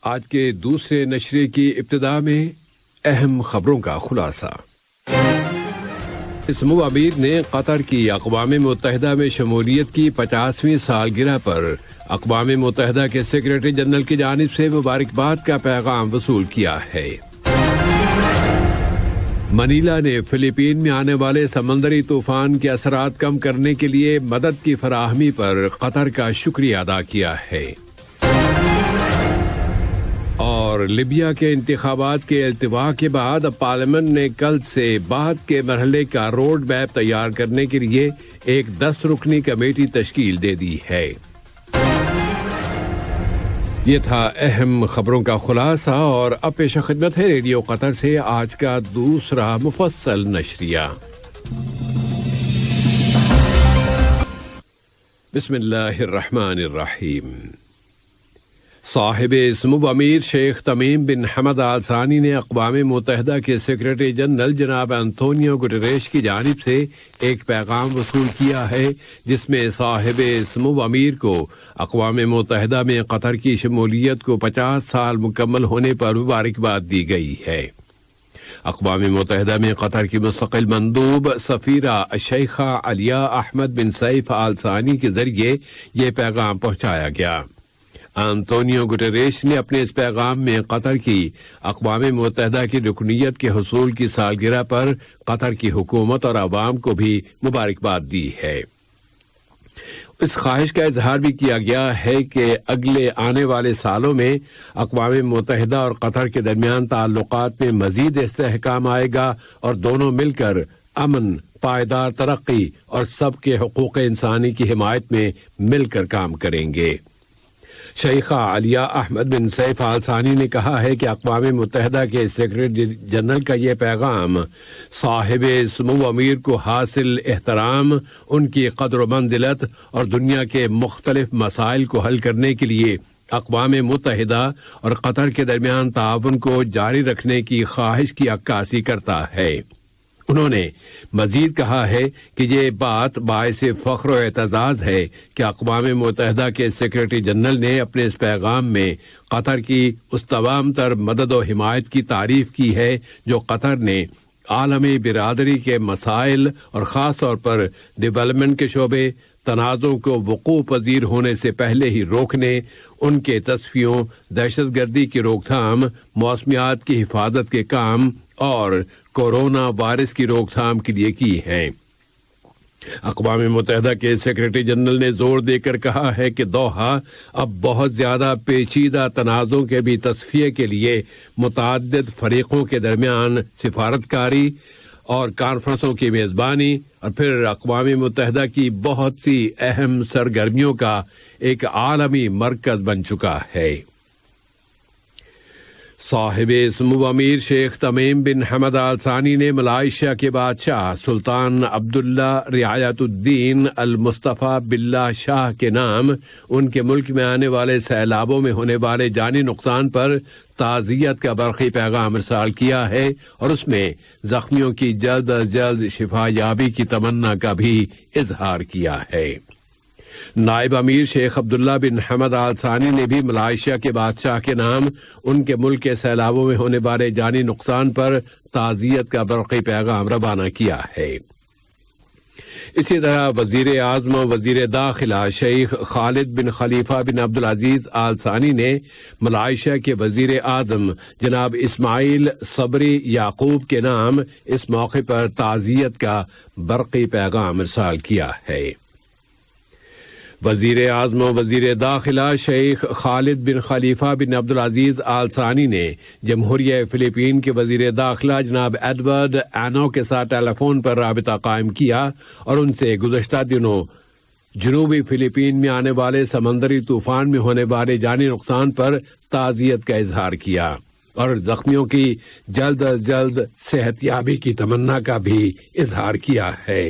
آج کے دوسرے نشرے کی ابتدا میں اہم خبروں کا خلاصہ۔ اسمو امیر نے قطر کی اقوام متحدہ میں شمولیت کی 50ویں سالگرہ پر اقوام متحدہ کے سیکرٹری جنرل کی جانب سے مبارکباد کا پیغام وصول کیا ہے۔ منیلا نے فلپین میں آنے والے سمندری طوفان کے اثرات کم کرنے کے لیے مدد کی فراہمی پر قطر کا شکریہ ادا کیا ہے۔ اور لیبیا کے انتخابات کے التوا کے بعد پارلیمنٹ نے کل سے بعد کے مرحلے کا روڈ میپ تیار کرنے کے لیے ایک 10 رکنی کمیٹی تشکیل دے دی ہے۔ یہ تھا اہم خبروں کا خلاصہ، اور اب پیش خدمت ہے ریڈیو قطر سے آج کا دوسرا مفصل نشریہ۔ بسم اللہ الرحمن الرحیم۔ صاحب سمو امیر شیخ تمیم بن حمد آل ثانی نے اقوام متحدہ کے سیکرٹری جنرل جناب انطونیو گٹریش کی جانب سے ایک پیغام وصول کیا ہے، جس میں صاحب سمو امیر کو اقوام متحدہ میں قطر کی شمولیت کو 50 سال مکمل ہونے پر مبارکباد دی گئی ہے۔ اقوام متحدہ میں قطر کی مستقل مندوب سفیرہ الشیخہ علیہ احمد بن سیف آل ثانی کے ذریعے یہ پیغام پہنچایا گیا۔ انطونیو گٹریش نے اپنے اس پیغام میں قطر کی اقوام متحدہ کی رکنیت کے حصول کی سالگرہ پر قطر کی حکومت اور عوام کو بھی مبارکباد دی ہے۔ اس خواہش کا اظہار بھی کیا گیا ہے کہ اگلے آنے والے سالوں میں اقوام متحدہ اور قطر کے درمیان تعلقات میں مزید استحکام آئے گا، اور دونوں مل کر امن، پائیدار ترقی اور سب کے حقوق انسانی کی حمایت میں مل کر کام کریں گے۔ شیخہ علیہ احمد بن سیف آل ثانی نے کہا ہے کہ اقوام متحدہ کے سیکرٹری جنرل کا یہ پیغام صاحب سمو امیر کو حاصل احترام، ان کی قدر و منزلت اور دنیا کے مختلف مسائل کو حل کرنے کے لیے اقوام متحدہ اور قطر کے درمیان تعاون کو جاری رکھنے کی خواہش کی عکاسی کرتا ہے۔ انہوں نے مزید کہا ہے کہ یہ بات باعث فخر و اعتزاز ہے کہ اقوام متحدہ کے سیکرٹری جنرل نے اپنے اس پیغام میں قطر کی اس تمام تر مدد و حمایت کی تعریف کی ہے جو قطر نے عالمی برادری کے مسائل اور خاص طور پر ڈیولپمنٹ کے شعبے، تنازع کو وقوع پذیر ہونے سے پہلے ہی روکنے، ان کے تصفیوں، دہشت گردی کی روک تھام، موسمیات کی حفاظت کے کام اور کورونا وائرس کی روک تھام کے لیے کی ہیں۔ اقوام متحدہ کے سیکرٹری جنرل نے زور دے کر کہا ہے کہ دوحہ اب بہت زیادہ پیچیدہ تنازعوں کے بھی تصفیے کے لیے متعدد فریقوں کے درمیان سفارتکاری اور کانفرنسوں کی میزبانی اور پھر اقوام متحدہ کی بہت سی اہم سرگرمیوں کا ایک عالمی مرکز بن چکا ہے۔ صاحب سمو امیر شیخ تمیم بن حمد آل ثانی نے ملائیشیا کے بادشاہ سلطان عبداللہ رعایت الدین المصطفیٰ باللہ شاہ کے نام ان کے ملک میں آنے والے سیلابوں میں ہونے والے جانی نقصان پر تعزیت کا برقی پیغام ارسال کیا ہے، اور اس میں زخمیوں کی جلد از جلد شفا یابی کی تمنا کا بھی اظہار کیا ہے۔ نائب امیر شیخ عبداللہ بن حمد آل ثانی نے بھی ملائیشیا کے بادشاہ کے نام ان کے ملک کے سیلابوں میں ہونے والے جانی نقصان پر تعزیت کا برقی پیغام روانہ کیا ہے۔ اسی طرح وزیر اعظم و وزیر داخلہ شیخ خالد بن خلیفہ بن عبدالعزیز آل ثانی نے ملائیشیا کے وزیر اعظم جناب اسماعیل صبری یعقوب کے نام اس موقع پر تعزیت کا برقی پیغام ارسال کیا ہے۔ وزیر اعظم و وزیر داخلہ شیخ خالد بن خلیفہ بن عبدالعزیز آل ثانی نے جمہوریہ فلپین کے وزیر داخلہ جناب ایڈورڈ اینو کے ساتھ ٹیلی فون پر رابطہ قائم کیا اور ان سے گزشتہ دنوں جنوبی فلپین میں آنے والے سمندری طوفان میں ہونے والے جانی نقصان پر تعزیت کا اظہار کیا اور زخمیوں کی جلد از جلد صحت یابی کی تمنا کا بھی اظہار کیا ہے۔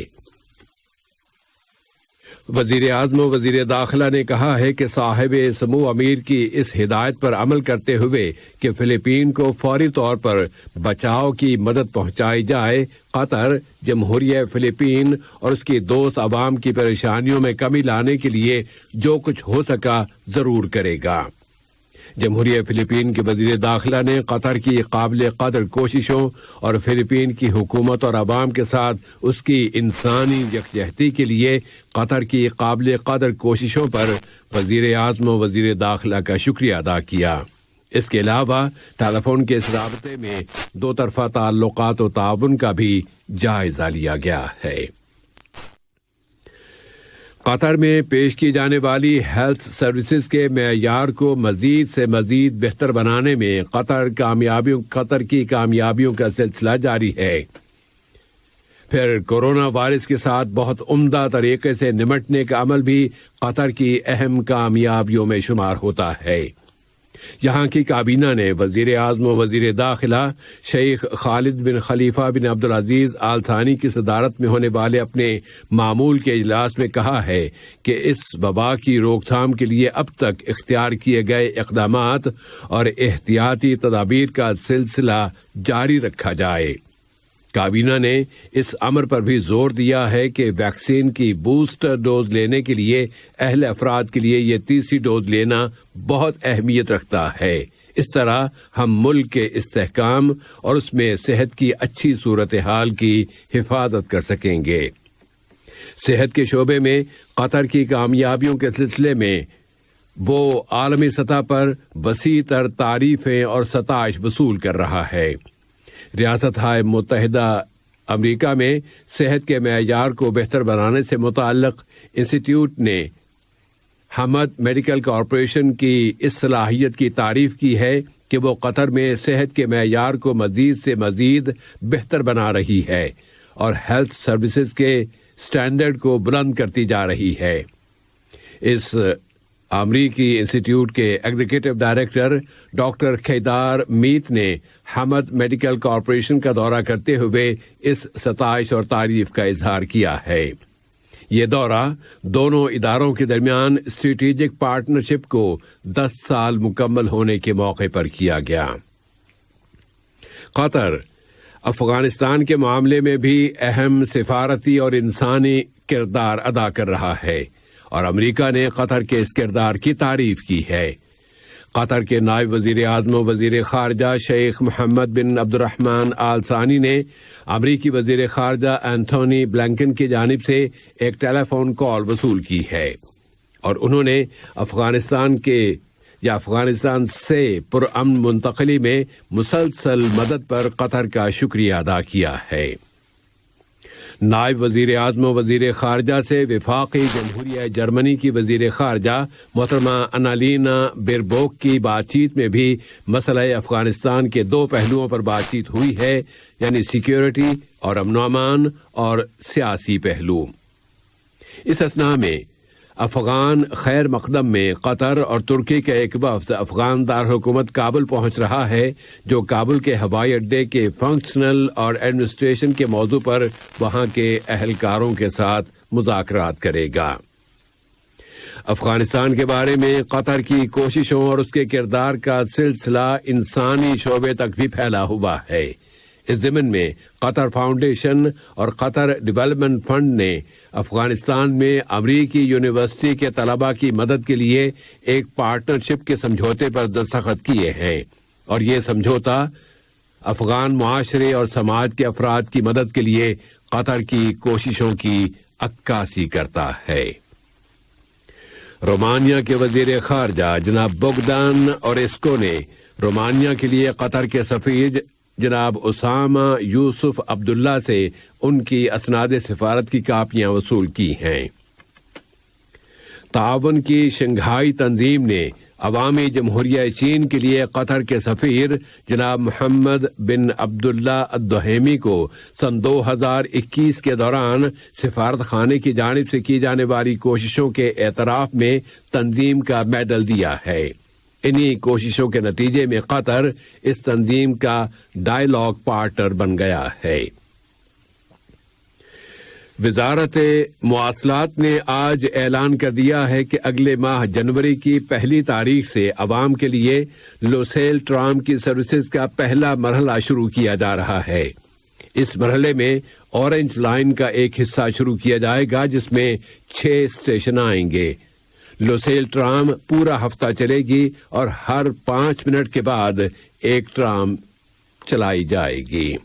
وزیر اعظم و وزیر داخلہ نے کہا ہے کہ صاحب سمو امیر کی اس ہدایت پر عمل کرتے ہوئے کہ فلپین کو فوری طور پر بچاؤ کی مدد پہنچائی جائے، قطر جمہوریہ فلپین اور اس کی دوست عوام کی پریشانیوں میں کمی لانے کے لیے جو کچھ ہو سکا ضرور کرے گا۔ جمہوریہ فلپین کے وزیر داخلہ نے قطر کی قابل قدر کوششوں اور فلپین کی حکومت اور عوام کے ساتھ اس کی انسانی یکجہتی کے لیے قطر کی قابل قدر کوششوں پر وزیر اعظم و وزیر داخلہ کا شکریہ ادا کیا۔ اس کے علاوہ ٹیلی فون کے اس رابطے میں دو طرفہ تعلقات و تعاون کا بھی جائزہ لیا گیا ہے۔ قطر میں پیش کی جانے والی ہیلتھ سروسز کے معیار کو مزید سے مزید بہتر بنانے میں قطر کی کامیابیوں کا سلسلہ جاری ہے۔ پھر کورونا وائرس کے ساتھ بہت عمدہ طریقے سے نمٹنے کا عمل بھی قطر کی اہم کامیابیوں میں شمار ہوتا ہے۔ یہاں کی کابینہ نے وزیر اعظم و وزیر داخلہ شیخ خالد بن خلیفہ بن عبدالعزیز آل ثانی کی صدارت میں ہونے والے اپنے معمول کے اجلاس میں کہا ہے کہ اس وبا کی روک تھام کے لیے اب تک اختیار کیے گئے اقدامات اور احتیاطی تدابیر کا سلسلہ جاری رکھا جائے۔ کابینہ نے اس امر پر بھی زور دیا ہے کہ ویکسین کی بوسٹر ڈوز لینے کے لیے اہل افراد کے لیے یہ تیسری ڈوز لینا بہت اہمیت رکھتا ہے۔ اس طرح ہم ملک کے استحکام اور اس میں صحت کی اچھی صورتحال کی حفاظت کر سکیں گے۔ صحت کے شعبے میں قطر کی کامیابیوں کے سلسلے میں وہ عالمی سطح پر وسیع تر تعریفیں اور ستائش وصول کر رہا ہے۔ ریاستہائے متحدہ امریکہ میں صحت کے معیار کو بہتر بنانے سے متعلق انسٹی ٹیوٹ نے حمد میڈیکل کارپوریشن کی اس صلاحیت کی تعریف کی ہے کہ وہ قطر میں صحت کے معیار کو مزید سے مزید بہتر بنا رہی ہے اور ہیلتھ سروسز کے سٹینڈرڈ کو بلند کرتی جا رہی ہے۔ اس امریکی انسٹی ٹیوٹ کے ایگزیکٹو ڈائریکٹر ڈاکٹر خیدار میت نے حمد میڈیکل کارپوریشن کا دورہ کرتے ہوئے اس ستائش اور تعریف کا اظہار کیا ہے۔ یہ دورہ دونوں اداروں کے درمیان اسٹریٹجک پارٹنرشپ کو 10 سال مکمل ہونے کے موقع پر کیا گیا۔ قطر افغانستان کے معاملے میں بھی اہم سفارتی اور انسانی کردار ادا کر رہا ہے اور امریکہ نے قطر کے اس کردار کی تعریف کی ہے۔ قطر کے نائب وزیر اعظم و وزیر خارجہ شیخ محمد بن عبد الرحمن آل ثانی نے امریکی وزیر خارجہ اینتھونی بلنکن کی جانب سے ایک ٹیلی فون کال وصول کی ہے اور انہوں نے افغانستان سے پرامن منتقلی میں مسلسل مدد پر قطر کا شکریہ ادا کیا ہے۔ نائب وزیر اعظم و وزیر خارجہ سے وفاقی جمہوریہ جرمنی کی وزیر خارجہ محترمہ انالینا بیربوک کی بات چیت میں بھی مسئلہ افغانستان کے دو پہلوؤں پر بات چیت ہوئی ہے، یعنی سیکیورٹی اور امن و امان اور سیاسی پہلو۔ اس اثناء میں افغان خیر مقدم میں قطر اور ترکی کا ایک وفد افغان دارالحکومت کابل پہنچ رہا ہے، جو کابل کے ہوائی اڈے کے فنکشنل اور ایڈمنسٹریشن کے موضوع پر وہاں کے اہلکاروں کے ساتھ مذاکرات کرے گا۔ افغانستان کے بارے میں قطر کی کوششوں اور اس کے کردار کا سلسلہ انسانی شعبے تک بھی پھیلا ہوا ہے۔ اس ضمن میں قطر فاؤنڈیشن اور قطر ڈیولپمنٹ فنڈ نے افغانستان میں امریکی یونیورسٹی کے طلباء کی مدد کے لیے ایک پارٹنرشپ کے سمجھوتے پر دستخط کیے ہیں اور یہ سمجھوتا افغان معاشرے اور سماج کے افراد کی مدد کے لیے قطر کی کوششوں کی عکاسی کرتا ہے۔ رومانیہ کے وزیر خارجہ جناب بوگدان اورسکو نے رومانیہ کے لیے قطر کے سفیر جناب اسامہ یوسف عبداللہ سے ان کی اسناد سفارت کی کاپیاں وصول کی ہیں۔ تعاون کی شنگھائی تنظیم نے عوامی جمہوریہ چین کے لیے قطر کے سفیر جناب محمد بن عبداللہ الدہیمی کو سن 2021 کے دوران سفارت خانے کی جانب سے کی جانے والی کوششوں کے اعتراف میں تنظیم کا میڈل دیا ہے۔ انہی کوششوں کے نتیجے میں قطر اس تنظیم کا ڈائیلاگ پارٹنر بن گیا ہے۔ وزارت مواصلات نے آج اعلان کر دیا ہے کہ اگلے ماہ جنوری کی 1 تاریخ سے عوام کے لیے لوسیل ٹرام کی سروسز کا پہلا مرحلہ شروع کیا جا رہا ہے۔ اس مرحلے میں اورنج لائن کا ایک حصہ شروع کیا جائے گا جس میں 6 اسٹیشن آئیں گے۔ لوسیل ٹرام پورا ہفتہ چلے گی اور ہر 5 منٹ کے بعد ایک ٹرام چلائی جائے گی۔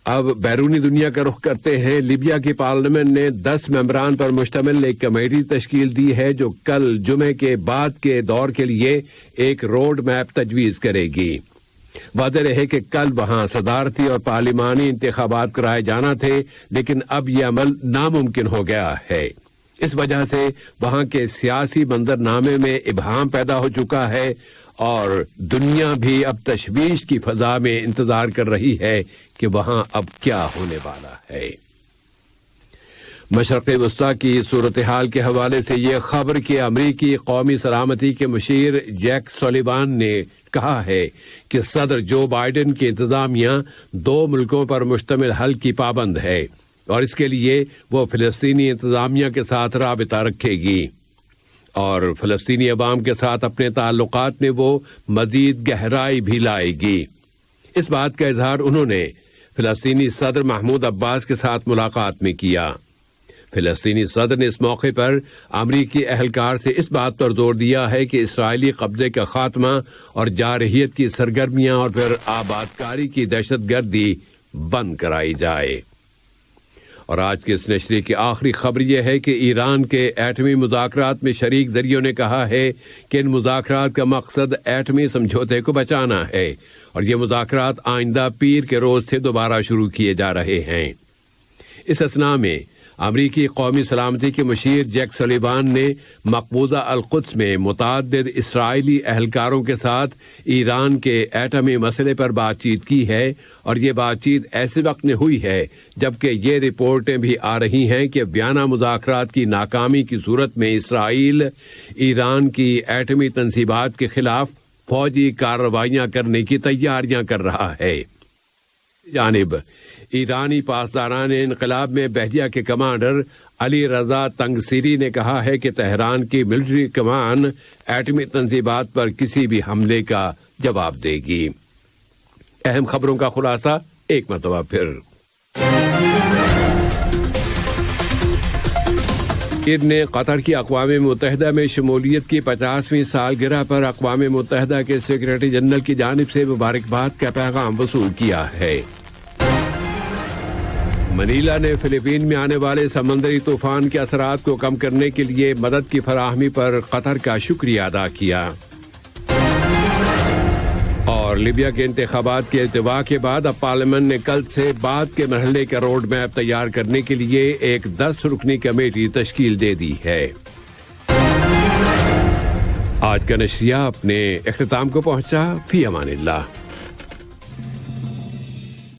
اب بیرونی دنیا کا رخ کرتے ہیں۔ لیبیا کی پارلیمنٹ نے 10 ممبران پر مشتمل ایک کمیٹی تشکیل دی ہے جو کل جمعے کے بعد کے دور کے لیے ایک روڈ میپ تجویز کرے گی۔ وعدہ رہے کہ کل وہاں صدارتی اور پارلیمانی انتخابات کرائے جانا تھے، لیکن اب یہ عمل ناممکن ہو گیا ہے۔ اس وجہ سے وہاں کے سیاسی منظرنامے میں ابہام پیدا ہو چکا ہے اور دنیا بھی اب تشویش کی فضا میں انتظار کر رہی ہے کہ وہاں اب کیا ہونے والا ہے۔ مشرق وسطی کی صورتحال کے حوالے سے یہ خبر کہ امریکی قومی سلامتی کے مشیر جیک سولیوان نے کہا ہے کہ صدر جو بائیڈن کی انتظامیہ 2 ملکوں پر مشتمل حل کی پابند ہے اور اس کے لیے وہ فلسطینی انتظامیہ کے ساتھ رابطہ رکھے گی اور فلسطینی عوام کے ساتھ اپنے تعلقات میں وہ مزید گہرائی بھی لائے گی۔ اس بات کا اظہار انہوں نے فلسطینی صدر محمود عباس کے ساتھ ملاقات میں کیا۔ فلسطینی صدر نے اس موقع پر امریکی اہلکار سے اس بات پر زور دیا ہے کہ اسرائیلی قبضے کا خاتمہ اور جارحیت کی سرگرمیاں اور پھر آباد کاری کی دہشت گردی بند کرائی جائے۔ اور آج کے اس نشریے کی آخری خبر یہ ہے کہ ایران کے ایٹمی مذاکرات میں شریک ذریعوں نے کہا ہے کہ ان مذاکرات کا مقصد ایٹمی سمجھوتے کو بچانا ہے اور یہ مذاکرات آئندہ پیر کے روز سے دوبارہ شروع کیے جا رہے ہیں۔ اس اثناء میں امریکی قومی سلامتی کے مشیر جیک سولیوان نے مقبوضہ القدس میں متعدد اسرائیلی اہلکاروں کے ساتھ ایران کے ایٹمی مسئلے پر بات چیت کی ہے اور یہ بات چیت ایسے وقت میں ہوئی ہے جبکہ یہ رپورٹیں بھی آ رہی ہیں کہ ویانا مذاکرات کی ناکامی کی صورت میں اسرائیل ایران کی ایٹمی تنصیبات کے خلاف فوجی کارروائیاں کرنے کی تیاریاں کر رہا ہے۔ جانب ایرانی پاسداران انقلاب میں بحریہ کے کمانڈر علی رضا تنگسیری نے کہا ہے کہ تہران کی ملٹری کمان ایٹمی تنصیبات پر کسی بھی حملے کا جواب دے گی۔ اہم خبروں کا خلاصہ ایک مرتبہ پھر۔ ایران نے قطر کی اقوام متحدہ میں شمولیت کی 50ویں سالگرہ پر اقوام متحدہ کے سیکرٹری جنرل کی جانب سے مبارکباد کا پیغام وصول کیا ہے۔ منیلا نے فلپین میں آنے والے سمندری طوفان کے اثرات کو کم کرنے کے لیے مدد کی فراہمی پر قطر کا شکریہ ادا کیا۔ اور لیبیا کے انتخابات کے التوا کے بعد اب پارلیمنٹ نے کل سے بعد کے مرحلے کا روڈ میپ تیار کرنے کے لیے ایک 10 رکنی کمیٹی تشکیل دے دی ہے۔ آج کا نشریہ اپنے اختتام کو پہنچا۔ فی امان اللہ۔